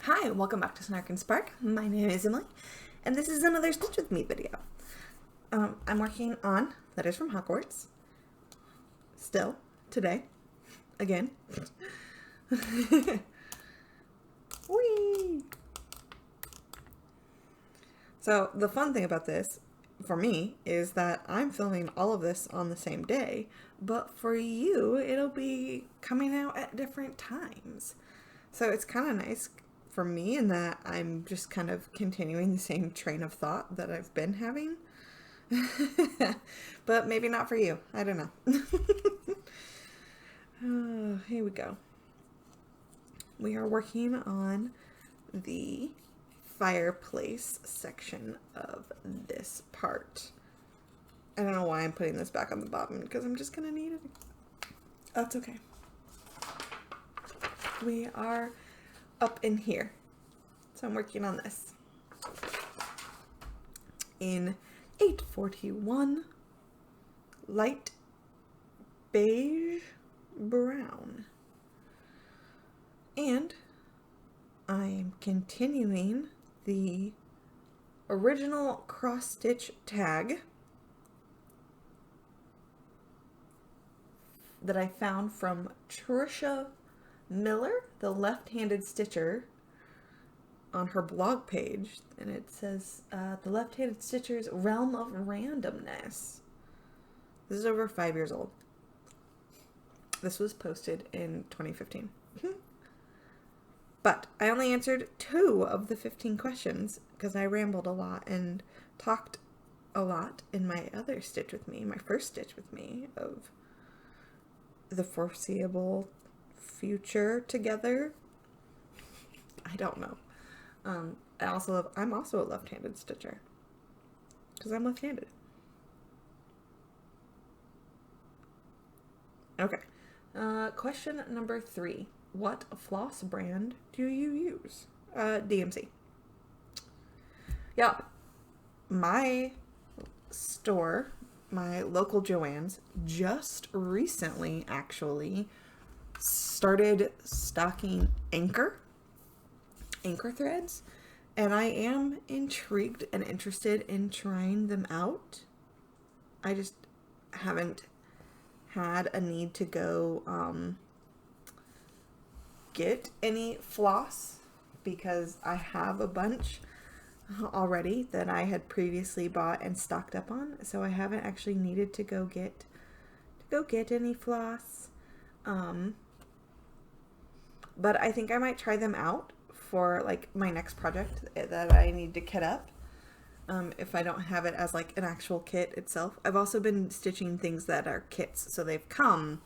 Hi, welcome back to Snark and Spark. My name is Emily, and this is another Stitch With Me video. I'm working on Letters from Hogwarts. Still, today. Again. Whee! So, the fun thing about this, for me, is that I'm filming all of this on the same day, but for you, it'll be coming out at different times. So it's kind of nice for me in that I'm just kind of continuing the same train of thought that I've been having. But maybe not for you. I don't know. Here we go. We are working on the fireplace section of this part. I don't know why I'm putting this back on the bottom because I'm just gonna need it. That's okay. We are up in here. So I'm working on this in 841 light beige brown. And I'm continuing the original cross stitch tag that I found from Trisha Miller, the left-handed stitcher, on her blog page, and it says the left-handed stitcher's realm of randomness. This is over 5 years old. This was posted in 2015. But I only answered 2 of the 15 questions because I rambled a lot and talked a lot in my other Stitch With Me, my first Stitch With Me, of the foreseeable future together. I don't know. I'm also a left-handed stitcher because I'm left-handed. Okay. Question number 3. What floss brand do you use? DMC. Yeah. My store, my local Joann's, just recently actually started stocking anchor threads, and I am intrigued and interested in trying them out. I just haven't had a need to go get any floss because I have a bunch already that I had previously bought and stocked up on, so I haven't actually needed to go get any floss. But I think I might try them out for like my next project that I need to kit up, if I don't have it as like an actual kit itself. I've also been stitching things that are kits, so they've come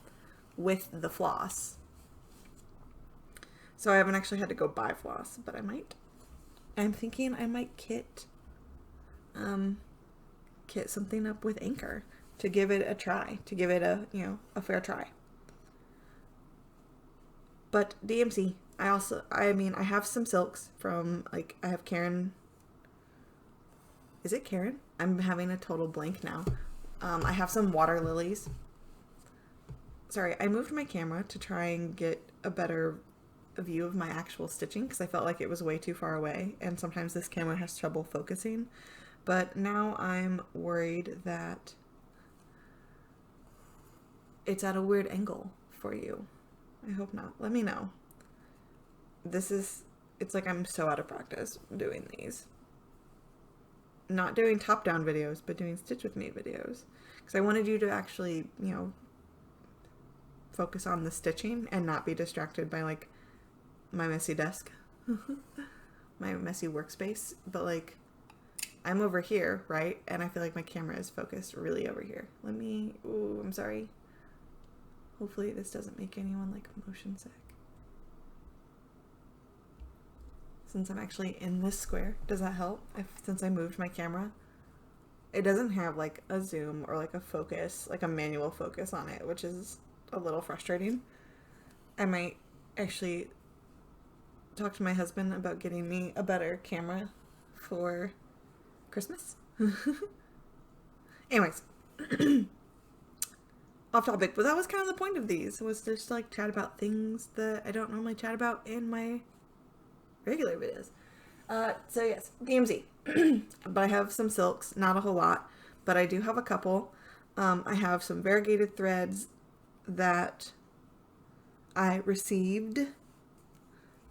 with the floss. So I haven't actually had to go buy floss, but I might. I'm thinking I might kit something up with anchor to give it a try, to give it a fair try. But DMC, I have some silks from, like, I have Karen. Is it Karen? I'm having a total blank now. I have some water lilies. Sorry, I moved my camera to try and get a better view of my actual stitching because I felt like it was way too far away, and sometimes this camera has trouble focusing. But now I'm worried that it's at a weird angle for you. I hope not. Let me know. It's like I'm so out of practice doing these. Not doing top-down videos, but doing Stitch With Me videos. Because I wanted you to actually, focus on the stitching and not be distracted by, like, my messy desk. My messy workspace. But, like, I'm over here, right? And I feel like my camera is focused really over here. I'm sorry. Hopefully this doesn't make anyone, like, motion sick. Since I'm actually in this square, does that help? Since I moved my camera? It doesn't have, like, a zoom or, like, a focus, like a manual focus on it, which is a little frustrating. I might actually talk to my husband about getting me a better camera for Christmas. Anyways. Off topic, but that was kind of the point of these, was just like chat about things that I don't normally chat about in my regular videos. So yes, DMZ. But I have some silks, not a whole lot, but I do have a couple. I have some variegated threads that I received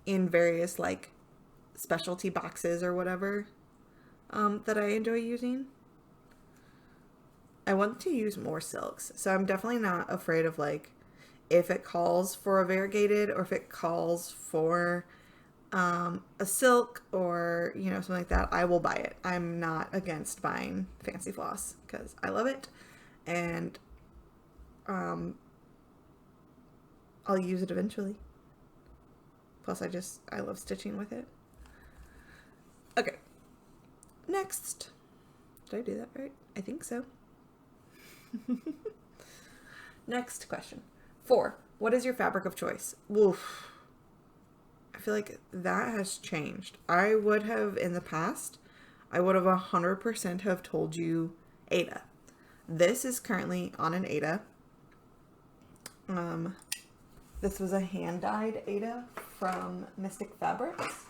in various like specialty boxes or whatever that I enjoy using. I want to use more silks, so I'm definitely not afraid of like if it calls for a variegated or if it calls for a silk or something like that. I will buy it. I'm not against buying fancy floss because I love it, and I'll use it eventually. Plus I love stitching with it. Okay, next. Did I do that right? I think so. Next question. 4. What is your fabric of choice? Woof. I feel like that has changed. I would have in the past, I would have 100% have told you Aida. This is currently on an Aida. This was a hand-dyed Aida from Mystic Fabrics.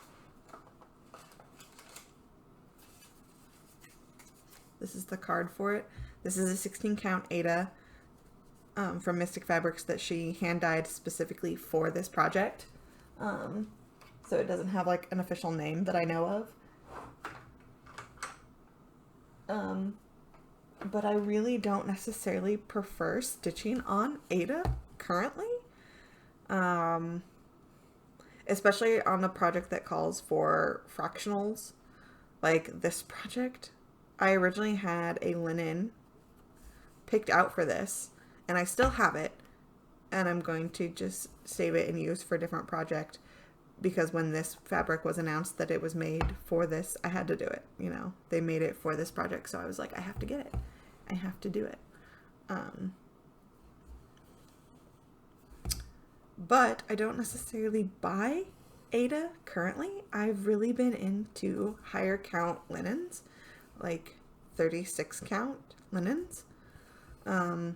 This is the card for it. This is a 16 count Aida from Mystic Fabrics that she hand-dyed specifically for this project. So it doesn't have like an official name that I know of. But I really don't necessarily prefer stitching on Aida currently. Especially on the project that calls for fractionals. Like this project, I originally had a linen picked out for this, and I still have it, and I'm going to just save it and use for a different project because when this fabric was announced that it was made for this, I had to do it. They made it for this project, so I was like, I have to get it. I have to do it. But I don't necessarily buy Aida currently. I've really been into higher count linens, like 36 count linens. I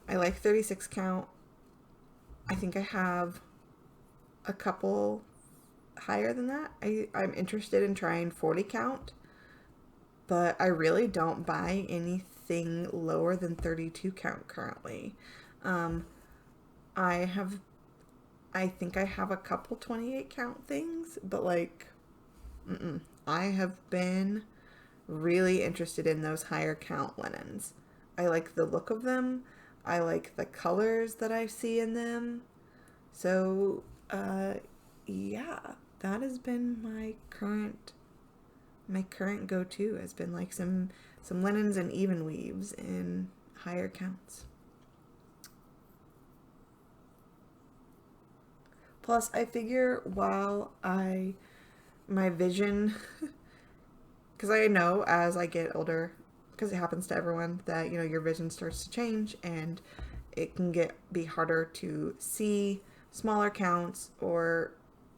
like 36 count. I think I have a couple higher than that. I'm interested in trying 40 count, but I really don't buy anything lower than 32 count currently. I think I have a couple 28 count things, but like, I have been really interested in those higher count linens. I like the look of them. I like the colors that I see in them. So, yeah, that has been my current go-to has been like some linens and even weaves in higher counts. Plus, I figure while my vision, because I know as I get older, because it happens to everyone, that, your vision starts to change and it can be harder to see smaller counts or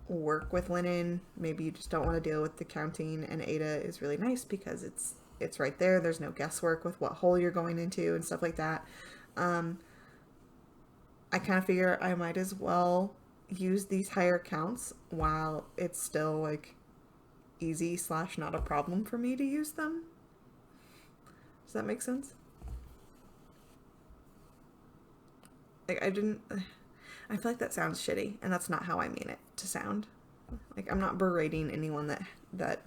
work with linen. Maybe you just don't want to deal with the counting, and Aida is really nice because it's right there. There's no guesswork with what hole you're going into and stuff like that. I kind of figure I might as well use these higher counts while it's still like easy / not a problem for me to use them. Does that make sense? Like I feel like that sounds shitty, and that's not how I mean it to sound. Like I'm not berating anyone that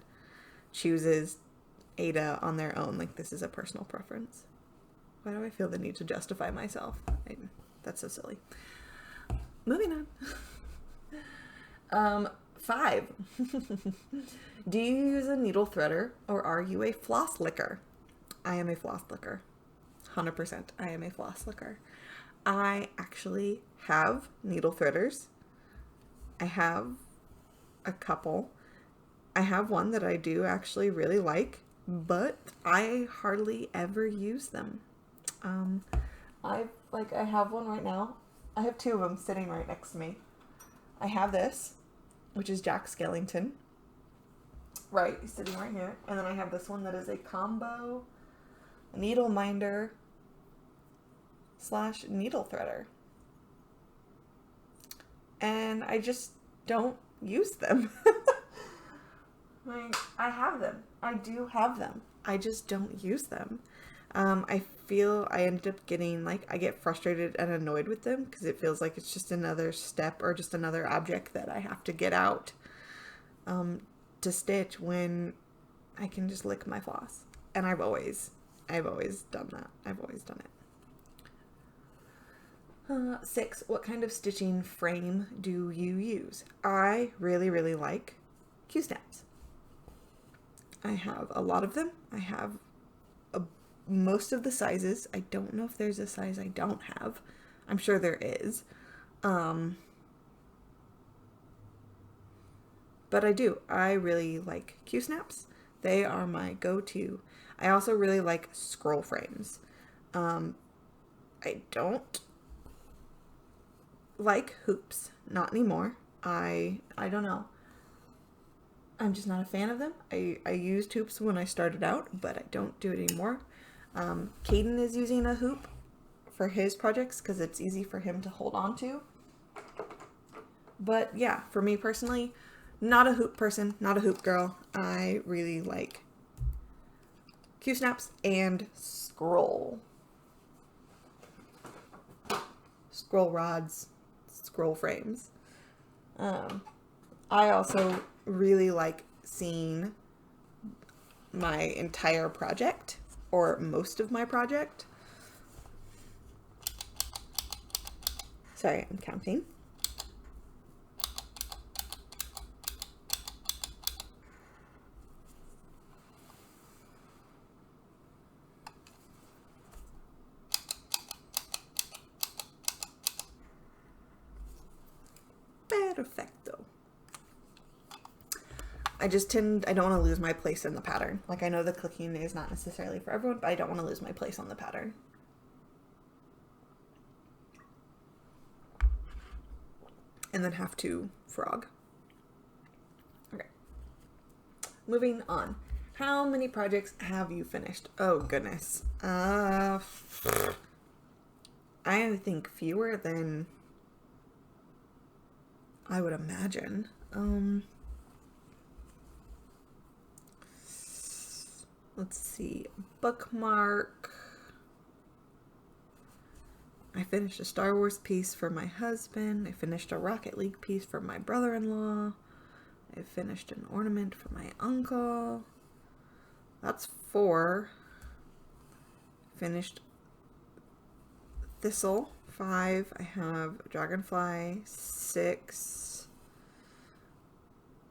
chooses Aida on their own. Like this is a personal preference. Why do I feel the need to justify myself? That's so silly. Moving on. 5. Do you use a needle threader or are you a floss licker? I am a floss licker. 100%. I am a floss licker. I actually have needle threaders. I have a couple. I have one that I do actually really like, but I hardly ever use them. I have one right now. I have 2 of them sitting right next to me. I have this, which is Jack Skellington. Right, he's sitting right here. And then I have this one that is a combo needle minder / needle threader. and I just don't use them. Like, I have them. I do have them. I just don't use them. I feel I ended up getting, like, I get frustrated and annoyed with them because it feels like it's just another step or just another object that I have to get out to stitch when I can just lick my floss. And I've always done that. I've always done it. 6. What kind of stitching frame do you use? I really, really like Q-snaps. I have a lot of them. I have most of the sizes. I don't know if there's a size I don't have. I'm sure there is. But I do. I really like Q-snaps. They are my go-to. I also really like scroll frames. I don't like hoops. Not anymore. I don't know. I'm just not a fan of them. I used hoops when I started out, but I don't do it anymore. Caden is using a hoop for his projects because it's easy for him to hold on to. But yeah, for me personally, not a hoop person, not a hoop girl. I really like Q-snaps and scroll rods, scroll frames. I also really like seeing my entire project or most of my project. Sorry, I'm counting. Perfecto. I don't want to lose my place in the pattern. Like, I know the clicking is not necessarily for everyone, but I don't want to lose my place on the pattern. And then have to frog. Okay. Moving on. How many projects have you finished? Oh, goodness. I think fewer than I would imagine. Let's see. Bookmark. I finished a Star Wars piece for my husband. I finished a Rocket League piece for my brother-in-law. I finished an ornament for my uncle. That's 4. Finished Thistle. 5. I have Dragonfly. 6.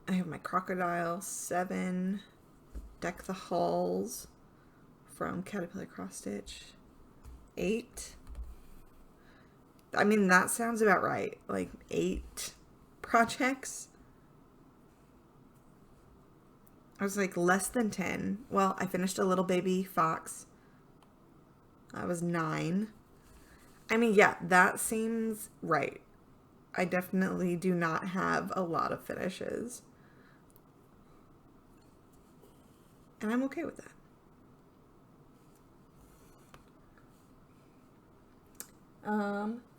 I have my Crocodile. 7. Deck the Halls from Caterpillar Cross Stitch. 8. I mean, that sounds about right. Like 8 projects. I was like less than 10. Well, I finished a little baby fox. I was 9. I mean, yeah, that seems right. I definitely do not have a lot of finishes. And I'm okay with that.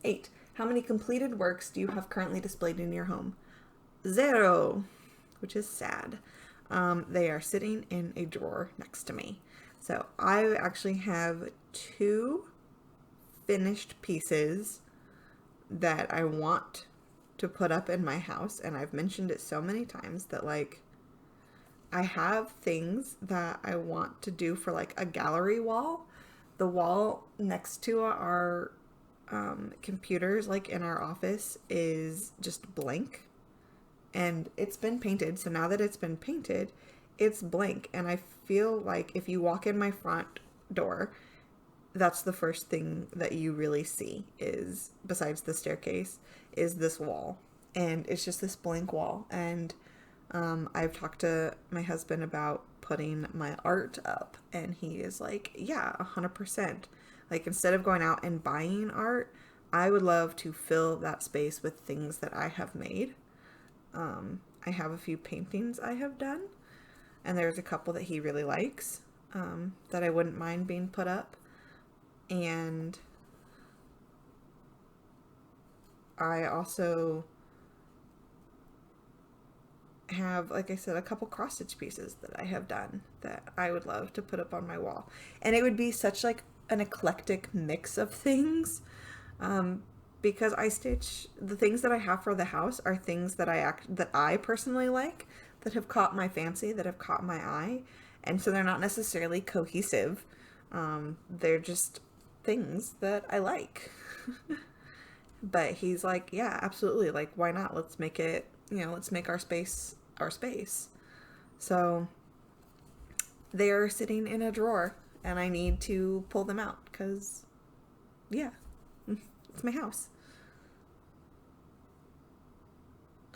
8. How many completed works do you have currently displayed in your home? 0, which is sad. They are sitting in a drawer next to me. So I actually have 2 finished pieces that I want to put up in my house. And I've mentioned it so many times that, like, I have things that I want to do for, like, a gallery wall. The wall next to our computers, like, in our office, is just blank. And it's been painted, so now that it's been painted, it's blank. And I feel like if you walk in my front door, that's the first thing that you really see is, besides the staircase, is this wall. And it's just this blank wall. And I've talked to my husband about putting my art up, and he is like, yeah, 100%. Like, instead of going out and buying art, I would love to fill that space with things that I have made. I have a few paintings I have done, and there's a couple that he really likes, that I wouldn't mind being put up. And I also have, like I said, a couple cross stitch pieces that I have done that I would love to put up on my wall. And it would be such like an eclectic mix of things. Because I stitch the things that I have for the house are things that I personally like, that have caught my fancy, that have caught my eye, and so they're not necessarily cohesive. They're just things that I like. But he's like, yeah, absolutely. Like, why not? Let's make it, let's make our space our space. So they're sitting in a drawer and I need to pull them out because, yeah, it's my house.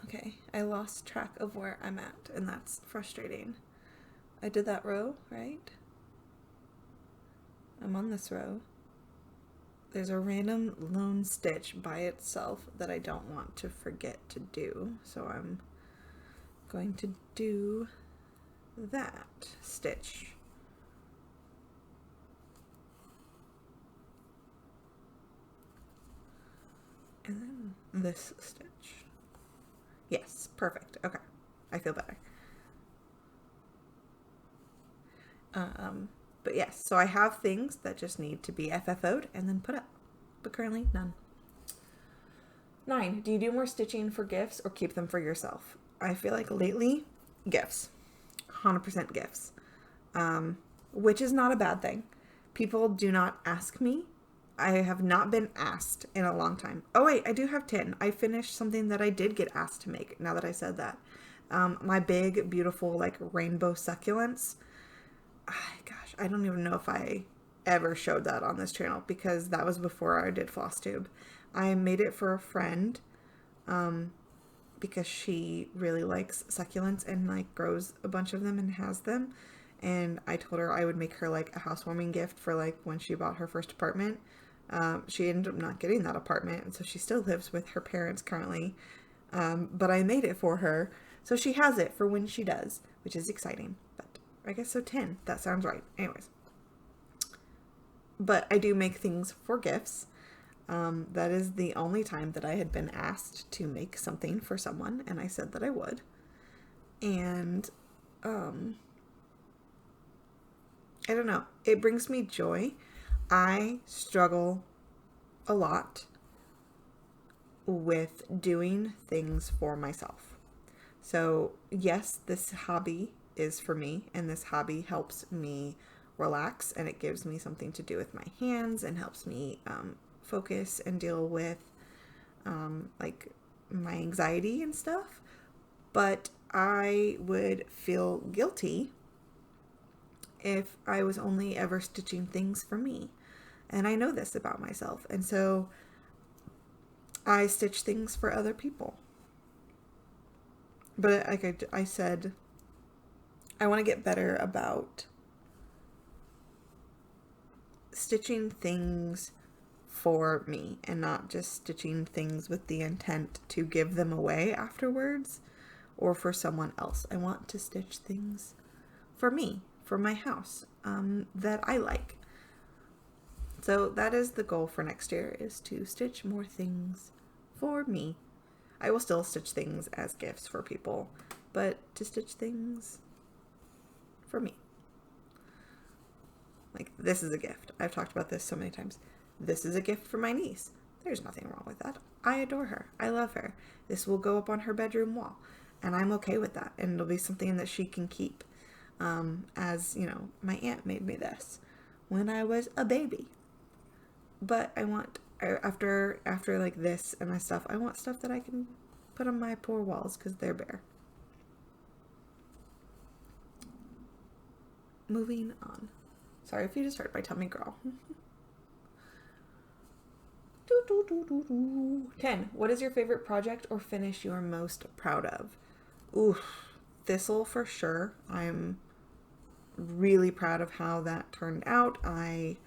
Okay, I lost track of where I'm at, and that's frustrating. I did that row, right? I'm on this row. There's a random lone stitch by itself that I don't want to forget to do, so I'm going to do that stitch. And then this stitch. Yes, perfect. Okay, I feel better. But yes, so I have things that just need to be FFO'd and then put up, but currently none. 9, do you do more stitching for gifts or keep them for yourself? I feel like lately, gifts. 100% gifts. Which is not a bad thing. People do not ask me. I have not been asked in a long time. Oh wait, I do have 10. I finished something that I did get asked to make, now that I said that. My big, beautiful, like, rainbow succulents. Gosh, I don't even know if I ever showed that on this channel because that was before I did Floss Tube. I made it for a friend because she really likes succulents and like grows a bunch of them and has them. And I told her I would make her like a housewarming gift for like when she bought her first apartment. She ended up not getting that apartment, and so she still lives with her parents currently. But I made it for her, so she has it for when she does, which is exciting. But I guess so 10. That sounds right. Anyways. But I do make things for gifts. That is the only time that I had been asked to make something for someone, and I said that I would. And, I don't know. It brings me joy. I struggle a lot with doing things for myself. So, yes, this hobby is for me, and this hobby helps me relax, and it gives me something to do with my hands and helps me focus and deal with like my anxiety and stuff. But I would feel guilty if I was only ever stitching things for me. And I know this about myself. And so I stitch things for other people. But like I said, I want to get better about stitching things for me and not just stitching things with the intent to give them away afterwards or for someone else. I want to stitch things for me, for my house, that I like. So that is the goal for next year, is to stitch more things for me. I will still stitch things as gifts for people, but to stitch things for me. Like, this is a gift. I've talked about this so many times. This is a gift for my niece. There's nothing wrong with that. I adore her. I love her. This will go up on her bedroom wall, and I'm okay with that. And it'll be something that she can keep. As, my aunt made me this when I was a baby. But I want, after like this and my stuff, I want stuff that I can put on my poor walls because they're bare. Moving on. Sorry if you just heard my tummy growl. 10. What is your favorite project or finish you are most proud of? Oof. Thistle for sure. I'm really proud of how that turned out. I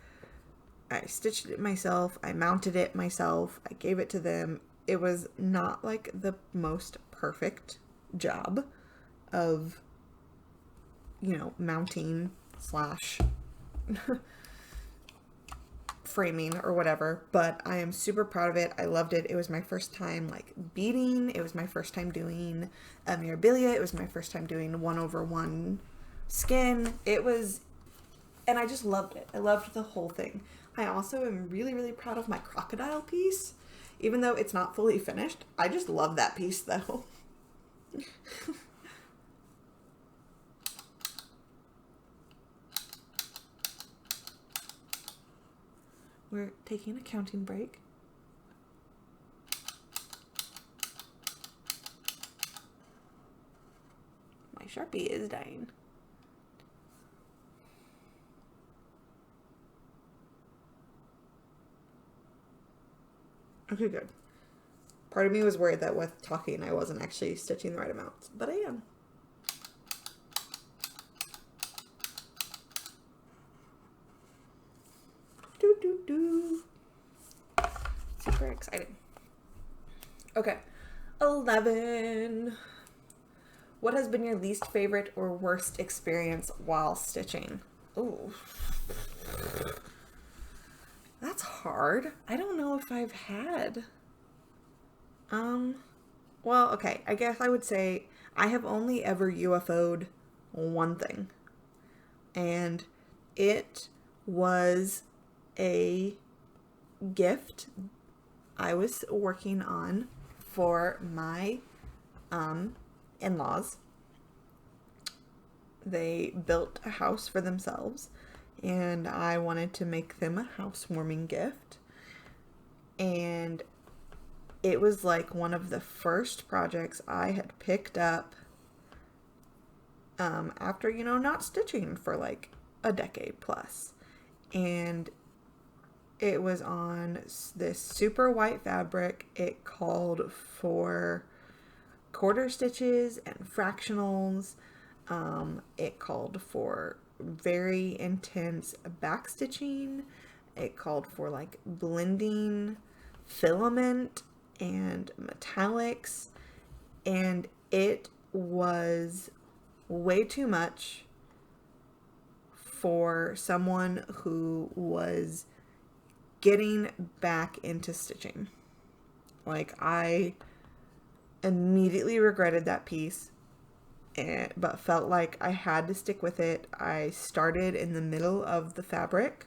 stitched it myself. I mounted it myself. I gave it to them. It was not like the most perfect job of, mounting / framing or whatever, but I am super proud of it. I loved it. It was my first time like beading. It was my first time doing mirabilia. It was my first time doing 1/1 skin. And I just loved it. I loved the whole thing. I also am really, really proud of my crocodile piece. Even though it's not fully finished, I just love that piece though. We're taking a counting break. My Sharpie is dying. Okay, good. Part of me was worried that with talking I wasn't actually stitching the right amounts, but I am. Super exciting. Okay, 11. What has been your least favorite or worst experience while stitching? Ooh. That's hard. I don't know if I've had. Well, okay. I guess I would say I have only ever UFO'd one thing. And it was a gift I was working on for my in-laws. They built a house for themselves, and I wanted to make them a housewarming gift. And it was like one of the first projects I had picked up after, not stitching for like a decade plus. And it was on this super white fabric. It called for quarter stitches and fractionals. It called for very intense back stitching. It called for like blending filament and metallics, and it was way too much for someone who was getting back into stitching. Like, I immediately regretted that piece, but felt like I had to stick with it. I started in the middle of the fabric,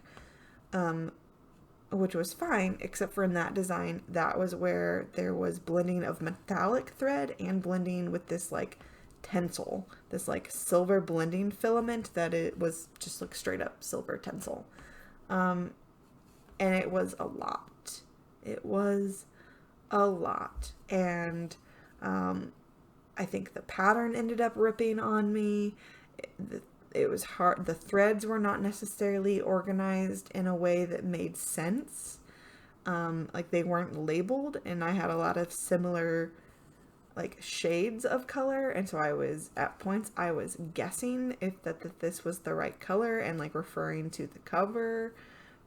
which was fine, except for in that design, that was where there was blending of metallic thread and blending with this like tencel, this like silver blending filament that it was just like straight up silver tencel. And it was a lot. It was a lot. And I think the pattern ended up ripping on me. It was hard. The threads were not necessarily organized in a way that made sense. Like, they weren't labeled, and I had a lot of similar like shades of color, and so at points I was guessing if this was the right color and like referring to the cover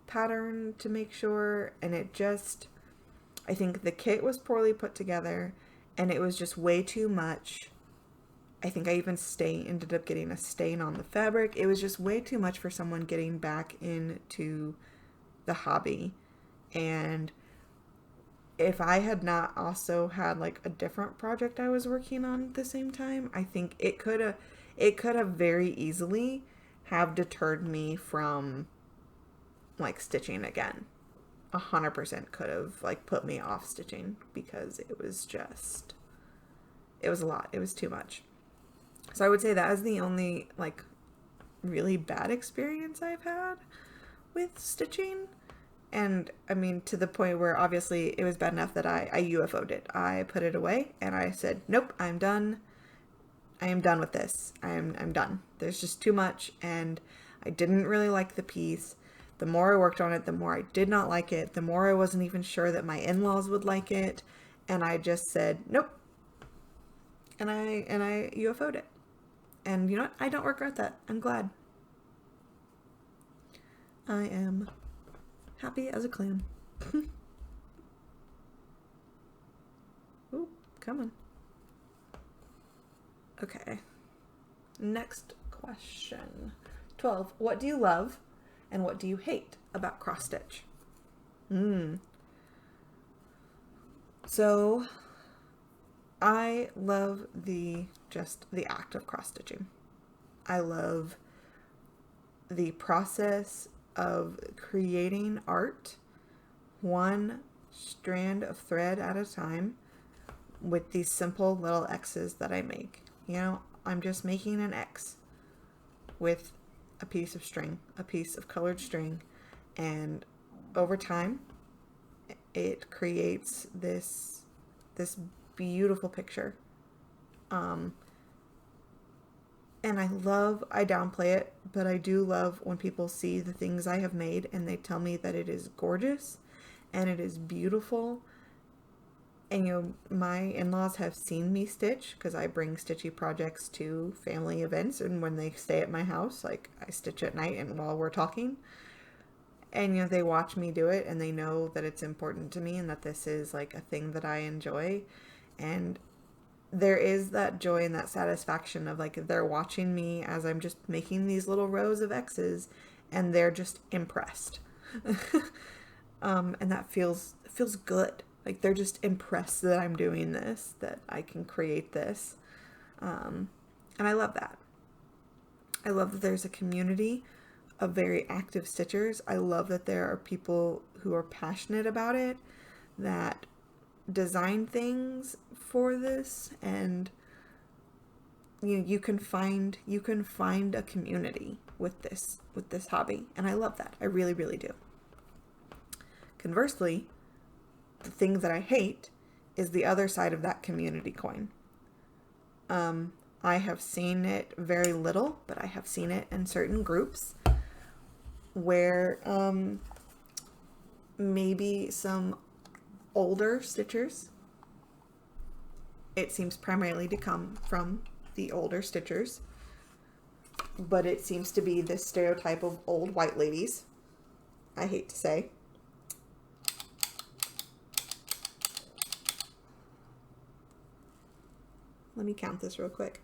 pattern to make sure. And I think the kit was poorly put together, and it was just way too much. I think I even ended up getting a stain on the fabric. It was just way too much for someone getting back into the hobby. And if I had not also had like a different project I was working on at the same time, I think it could have very easily have deterred me from like stitching again. 100% could have like put me off stitching, because it was a lot. It was too much. So I would say that is the only like really bad experience I've had with stitching. And I mean, to the point where obviously it was bad enough that I UFO'd it. I put it away and I said, nope, I'm done. I am done with this. I'm done. There's just too much, and I didn't really like the piece. The more I worked on it, the more I did not like it. The more I wasn't even sure that my in-laws would like it. And I just said, nope. And I UFO'd it. And you know what? I don't regret that. I'm glad. I am happy as a clam. Ooh, come on. Okay. Next question. 12. What do you love and what do you hate about cross stitch? So I love just the act of cross stitching. I love the process of creating art one strand of thread at a time with these simple little X's that I make. I'm just making an X with a piece of string, a piece of colored string, and over time it creates this beautiful picture. And I downplay it, but I do love when people see the things I have made and they tell me that it is gorgeous and it is beautiful. And my in-laws have seen me stitch because I bring stitchy projects to family events, and when they stay at my house, like I stitch at night and while we're talking. And they watch me do it and they know that it's important to me and that this is like a thing that I enjoy. And there is that joy and that satisfaction of like they're watching me as I'm just making these little rows of X's and they're just impressed. And that feels good. Like they're just impressed that I'm doing this, that I can create this. And I love that. I love that there's a community of very active stitchers. I love that there are people who are passionate about it, that design things for this, and you can find a community with this hobby, and I love that. I really, really do. Conversely, the thing that I hate is the other side of that community coin. I have seen it very little, but I have seen it in certain groups where maybe some older stitchers, it seems primarily to come from the older stitchers, but it seems to be this stereotype of old white ladies, I hate to say. Let me count this real quick.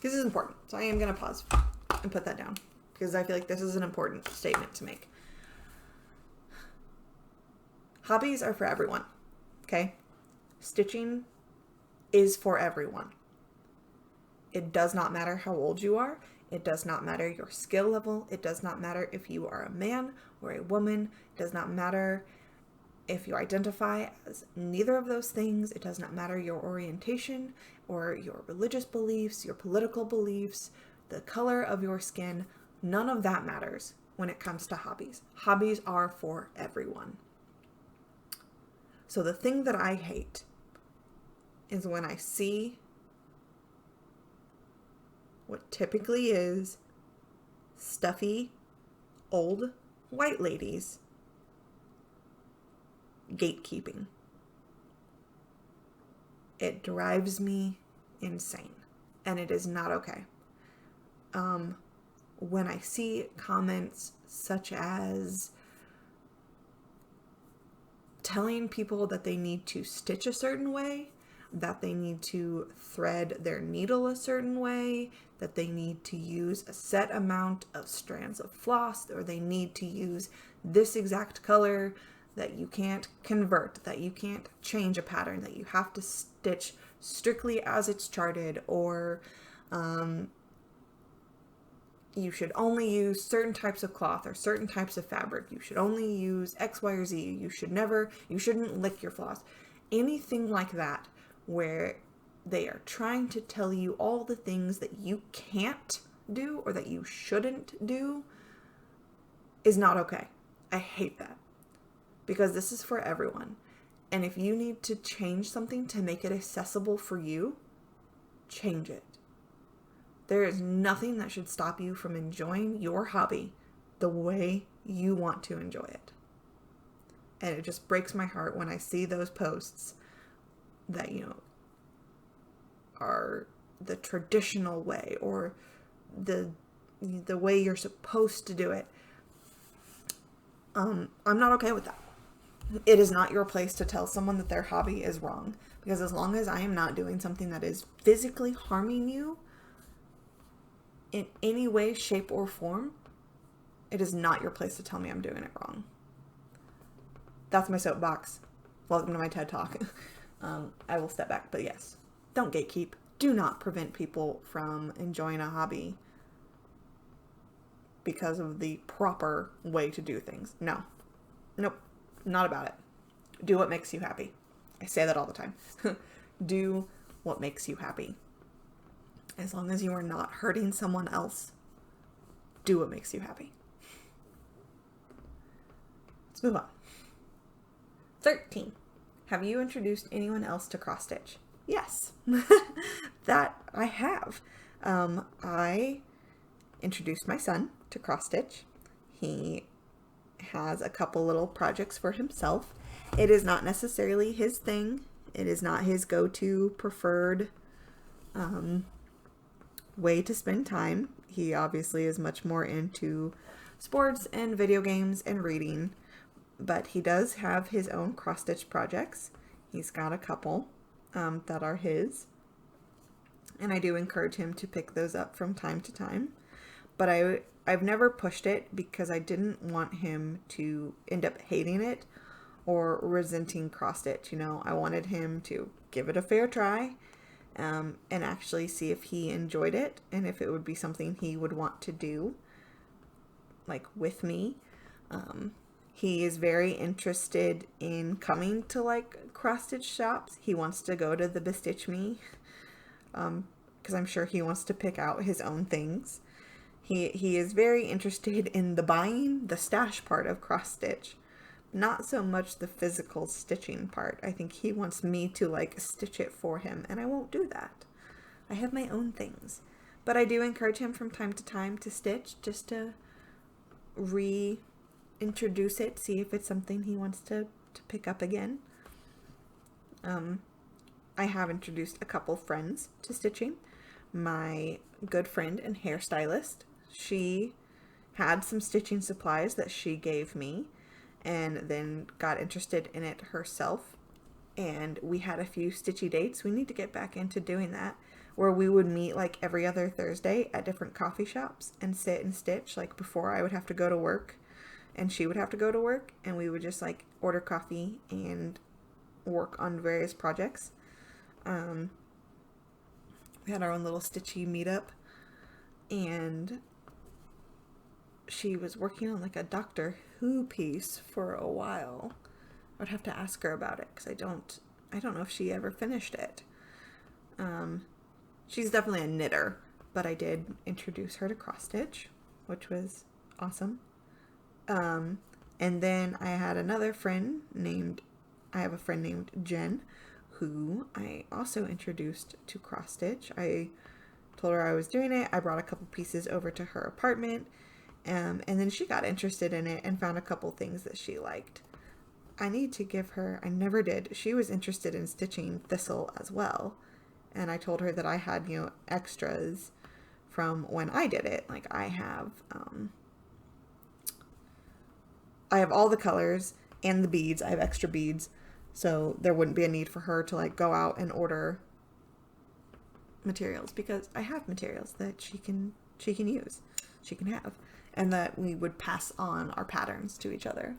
This is important, so I am going to pause and put that down because I feel like this is an important statement to make. Hobbies are for everyone, okay? Stitching is for everyone. It does not matter how old you are. It does not matter your skill level. It does not matter if you are a man or a woman. It does not matter if you identify as neither of those things. It does not matter your orientation or your religious beliefs, your political beliefs, the color of your skin. None of that matters when it comes to hobbies. Hobbies are for everyone. So the thing that I hate is when I see what typically is stuffy, old white ladies gatekeeping. It drives me insane, and it is not okay. When I see comments such as telling people that they need to stitch a certain way, that they need to thread their needle a certain way, that they need to use a set amount of strands of floss, or they need to use this exact color, that you can't convert, that you can't change a pattern, that you have to stitch strictly as it's charted, or you should only use certain types of cloth or certain types of fabric. You should only use X, Y, or Z. You shouldn't lick your floss. Anything like that where they are trying to tell you all the things that you can't do or that you shouldn't do is not okay. I hate that. Because this is for everyone. And if you need to change something to make it accessible for you, change it. There is nothing that should stop you from enjoying your hobby the way you want to enjoy it. And it just breaks my heart when I see those posts that, are the traditional way or the way you're supposed to do it. I'm not okay with that. It is not your place to tell someone that their hobby is wrong. Because as long as I am not doing something that is physically harming you in any way, shape, or form, it is not your place to tell me I'm doing it wrong. That's my soapbox. Welcome to my TED Talk. I will step back, but yes, don't gatekeep. Do not prevent people from enjoying a hobby because of the proper way to do things. No. Nope. Not about it. Do what makes you happy. I say that all the time. Do what makes you happy. As long as you are not hurting someone else, do what makes you happy. Let's move on. 13. Have you introduced anyone else to cross stitch? Yes. That I have. I introduced my son to cross stitch. He has a couple little projects for himself. It is not necessarily his thing. It is not his go-to preferred way to spend time. He obviously is much more into sports and video games and reading, but he does have his own cross-stitch projects. He's got a couple that are his, and I do encourage him to pick those up from time to time. But I've never pushed it because I didn't want him to end up hating it or resenting cross stitch. You know, I wanted him to give it a fair try and actually see if he enjoyed it and if it would be something he would want to do, like with me. He is very interested in coming to like cross stitch shops. He wants to go to the Bestitch Me because I'm sure he wants to pick out his own things. He is very interested in the buying, the stash part of cross stitch, not so much the physical stitching part. I think he wants me to like stitch it for him, and I won't do that. I have my own things, but I do encourage him from time to time to stitch just to reintroduce it, see if it's something he wants to pick up again. I have introduced a couple friends to stitching. My good friend and hairstylist, she had some stitching supplies that she gave me and then got interested in it herself, and we had a few stitchy dates. We need to get back into doing that, where we would meet like every other Thursday at different coffee shops and sit and stitch. Like before I would have to go to work and she would have to go to work, and we would just like order coffee and work on various projects. We had our own little stitchy meetup, and she was working on like a Doctor Who piece for a while. I would have to ask her about it because I don't know if she ever finished it. She's definitely a knitter, but I did introduce her to cross stitch, which was awesome. And then I have a friend named Jen, who I also introduced to cross stitch. I told her I was doing it. I brought a couple pieces over to her apartment, and then she got interested in it and found a couple things that she liked. I never did. She was interested in stitching thistle as well, and I told her that I had, extras from when I did it. Like I have all the colors and the beads. I have extra beads, so there wouldn't be a need for her to like go out and order materials, because I have materials that she can use, she can have, and that we would pass on our patterns to each other.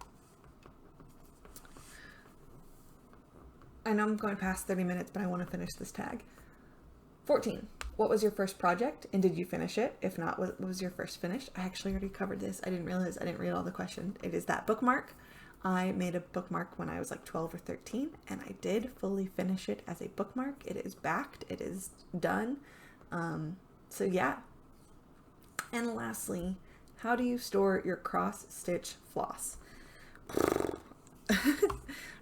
I know I'm going past 30 minutes, but I want to finish this tag. 14. What was your first project, and did you finish it? If not, what was your first finish? I actually already covered this. I didn't realize I didn't read all the questions. It is that bookmark. I made a bookmark when I was like 12 or 13, and I did fully finish it as a bookmark. It is backed. It is done. So yeah. And lastly, how do you store your cross-stitch floss? I feel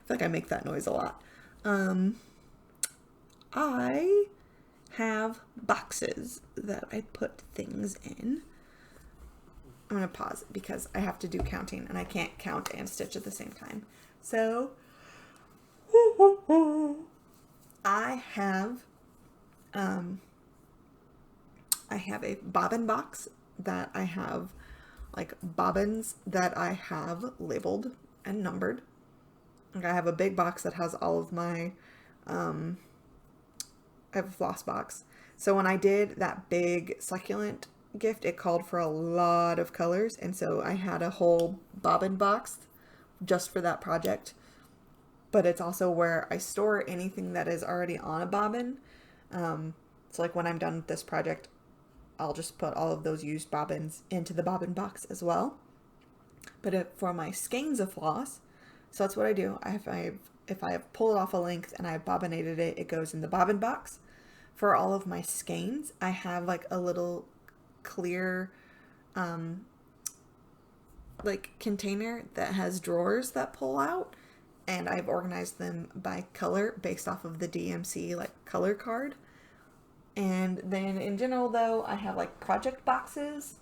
like I make that noise a lot. I have boxes that I put things in. I'm going to pause because I have to do counting and I can't count and stitch at the same time. So I have a bobbin box that I have like bobbins that I have labeled and numbered. Like I have a big box that has all of my, I have a floss box. So when I did that big succulent gift, it called for a lot of colors. And so I had a whole bobbin box just for that project. But it's also where I store anything that is already on a bobbin. So like when I'm done with this project, I'll just put all of those used bobbins into the bobbin box as well. But for my skeins of floss, so that's what I do. If I have pulled off a length and I've bobbinated it, it goes in the bobbin box. For all of my skeins, I have like a little clear like container that has drawers that pull out, and I've organized them by color based off of the DMC like color card. And then in general though, I have like project boxes.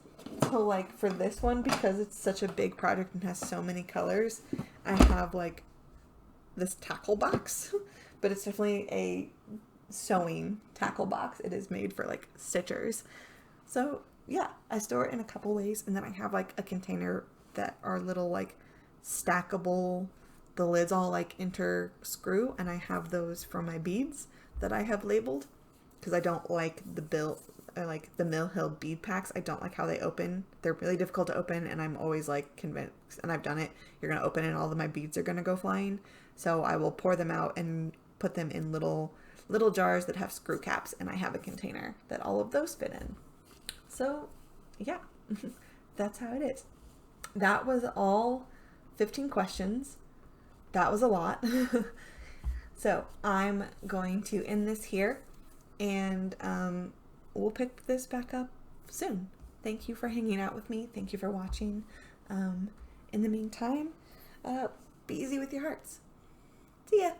So like for this one, because it's such a big project and has so many colors, I have like this tackle box, but it's definitely a sewing tackle box. It is made for like stitchers. So yeah, I store it in a couple ways, and then I have like a container that are little like stackable, the lids all like interscrew, and I have those for my beads that I have labeled, because I don't like the Mill Hill bead packs. I don't like how they open. They're really difficult to open, and I'm always like convinced, and I've done it, you're gonna open it and all of my beads are gonna go flying. So I will pour them out and put them in little jars that have screw caps, and I have a container that all of those fit in. So yeah, that's how it is. That was all 15 questions. That was a lot. So I'm going to end this here, and we'll pick this back up soon. Thank you for hanging out with me. Thank you for watching. In the meantime, be easy with your hearts. See ya.